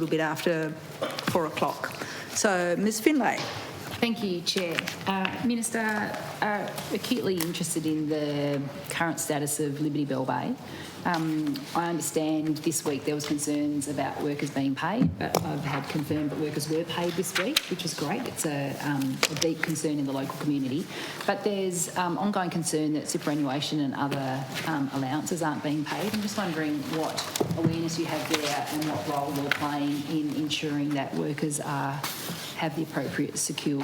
little bit after 4 o'clock. So, Ms Finlay. Thank you, Chair. Minister, acutely interested in the current status of Liberty Bell Bay. I understand this week there was concerns about workers being paid, but I've had confirmed that workers were paid this week, which is great. It's a deep concern in the local community. But there's ongoing concern that superannuation and other allowances aren't being paid. I'm just wondering what awareness you have there and what role you're playing in ensuring that workers have the appropriate secured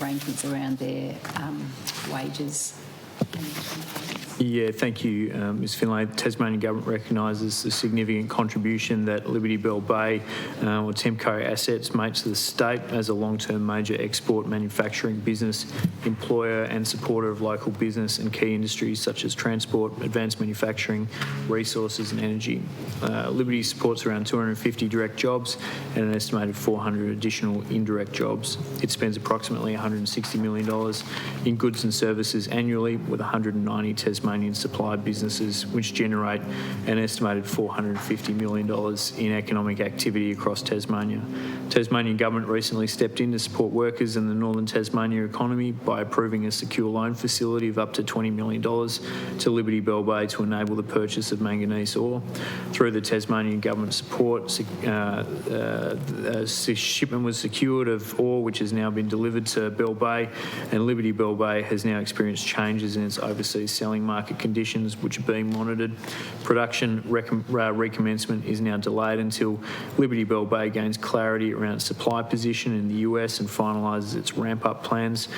arrangements around their wages. Yeah, thank you, Ms Finlay. The Tasmanian Government recognises the significant contribution that Liberty Bell Bay or Temco assets make to the state as a long-term major export manufacturing business, employer and supporter of local business and key industries such as transport, advanced manufacturing, resources and energy. Liberty supports around 250 direct jobs and an estimated 400 additional indirect jobs. It spends approximately $160 million in goods and services annually with 190 Tasmanian supply businesses, which generate an estimated $450 million in economic activity across Tasmania. Tasmanian Government recently stepped in to support workers in the northern Tasmania economy by approving a secure loan facility of up to $20 million to Liberty Bell Bay to enable the purchase of manganese ore. Through the Tasmanian Government support, a shipment was secured of ore which has now been delivered to Bell Bay, and Liberty Bell Bay has now experienced changes in its overseas selling market conditions which are being monitored. Production recommencement is now delayed until Liberty Bell Bay gains clarity around its supply position in the US and finalises its ramp-up plans.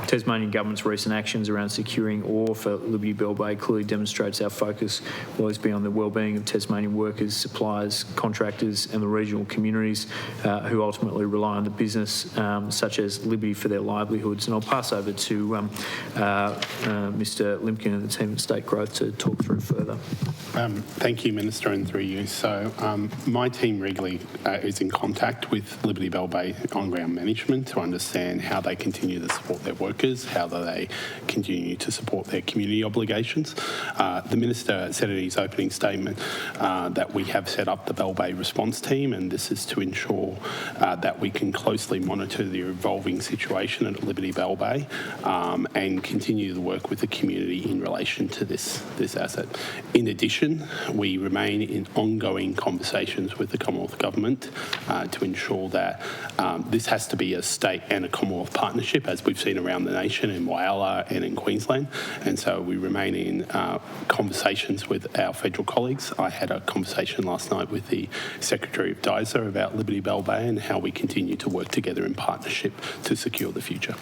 Tasmanian Government's recent actions around securing ore for Liberty Bell Bay clearly demonstrates our focus will always be on the wellbeing of Tasmanian workers, suppliers, contractors and the regional communities who ultimately rely on the business such as Liberty for their livelihoods. And I'll pass over to Mr Limpkin and the team at State Growth to talk through further. Thank you, Minister, and through you. So my team regularly is in contact with Liberty Bell Bay on-ground management to understand how they continue to support their workers, how they continue to support their community obligations. The Minister said in his opening statement that we have set up the Bell Bay response team, and this is to ensure that we can closely monitor the evolving situation at Liberty Bell Bay and continue to work with the community in relation to this asset. In addition, we remain in ongoing conversations with the Commonwealth Government to ensure that this has to be a state and a Commonwealth partnership, as we've seen around the nation in Whyalla and in Queensland. And so we remain in conversations with our federal colleagues. I had a conversation last night with the Secretary of DISA about Liberty Bell Bay and how we continue to work together in partnership to secure the future.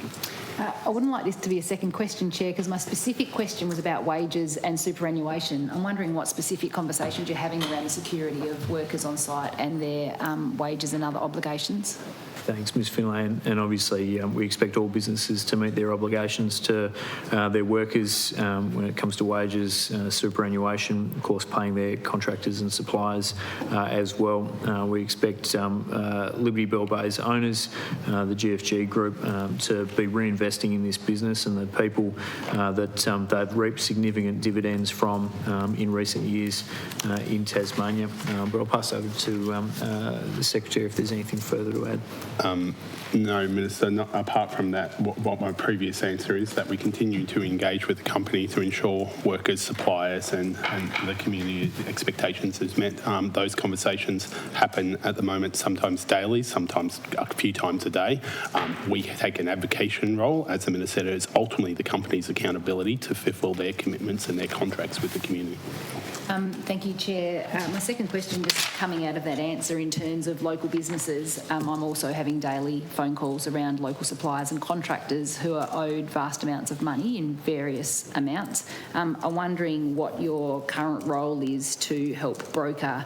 I wouldn't like this to be a second question, Chair, because my specific question was about wages and superannuation. I'm wondering what specific conversations you're having around the security of workers on site and their wages and other obligations. Thanks, Ms Finlay. And obviously we expect all businesses to meet their obligations to their workers when it comes to wages, superannuation, of course paying their contractors and suppliers as well. We expect Liberty Bell Bay's owners, the GFG Group, to be reinvesting in this business and the people that they've reaped significant dividends from in recent years in Tasmania. But I'll pass over to the Secretary if there's anything further to add. No, Minister, not apart from that, what my previous answer is that we continue to engage with the company to ensure workers, suppliers and the community expectations is met. Those conversations happen at the moment sometimes daily, sometimes a few times a day. We take an advocacy role. As the Minister said, it is ultimately the company's accountability to fulfil their commitments and their contracts with the community. Thank you, Chair. My second question, just coming out of that answer in terms of local businesses, I'm also having daily phone calls around local suppliers and contractors who are owed vast amounts of money in various amounts. I'm wondering what your current role is to help broker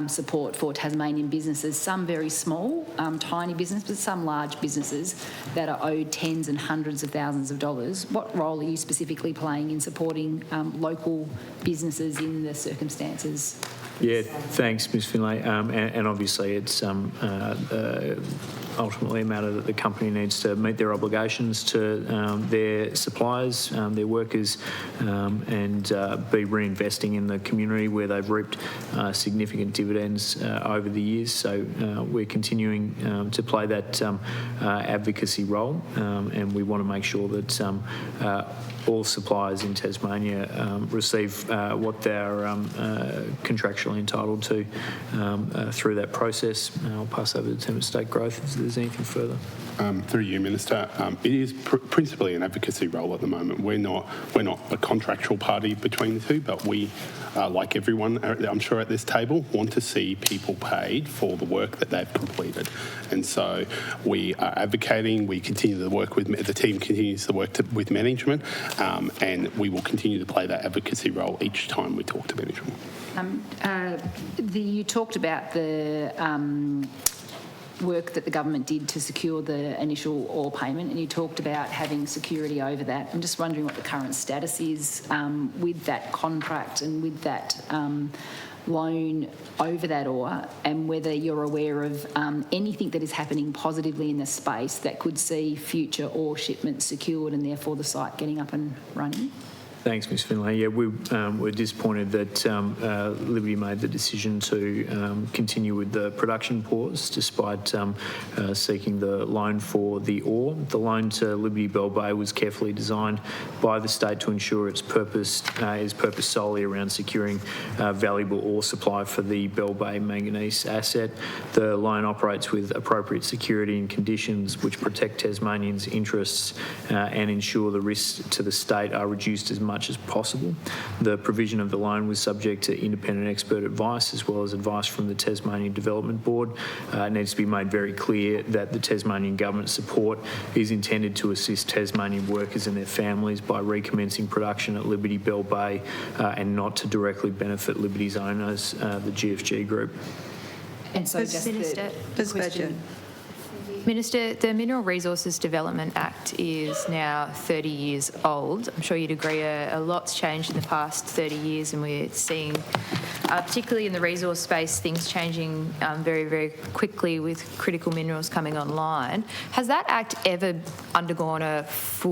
support for Tasmanian businesses, some very small, tiny businesses, but some large businesses that are owed tens and hundreds of thousands of dollars. What role are you specifically playing in supporting local businesses in the circumstances Yeah, thanks, Ms Finlay. And obviously it's ultimately a matter that the company needs to meet their obligations to their suppliers, their workers, and be reinvesting in the community where they've reaped significant dividends over the years. So we're continuing to play that advocacy role, and we want to make sure that all suppliers in Tasmania receive what they're contractually entitled to through that process. I'll pass over to Team State Growth if there's anything further. Through you, Minister, it is principally an advocacy role at the moment. We're not a contractual party between the two, but we, like everyone, I'm sure at this table, want to see people paid for the work that they've completed. And so we are advocating. We continue to work with the team continues to work with management, and we will continue to play that advocacy role each time we talk to management. You talked about the work that the government did to secure the initial ore payment, and you talked about having security over that. I'm just wondering what the current status is with that contract and with that loan over that ore, and whether you're aware of anything that is happening positively in the space that could see future ore shipments secured and therefore the site getting up and running. Thanks, Ms Finlay. Yeah, we're disappointed that Liberty made the decision to continue with the production pause despite seeking the loan for the ore. The loan to Liberty Bell Bay was carefully designed by the state to ensure its purpose is purposed solely around securing valuable ore supply for the Bell Bay manganese asset. The loan operates with appropriate security and conditions which protect Tasmanians' interests and ensure the risks to the state are reduced as much as possible. The provision of the loan was subject to independent expert advice as well as advice from the Tasmanian Development Board. It needs to be made very clear that the Tasmanian government support is intended to assist Tasmanian workers and their families by recommencing production at Liberty Bell Bay and not to directly benefit Liberty's owners, the GFG Group. And so just Minister, the question. Minister, the Mineral Resources Development Act is now 30 years old. I'm sure you'd agree a lot's changed in the past 30 years, and we're seeing, particularly in the resource space, things changing very, very quickly with critical minerals coming online. Has that act ever undergone a full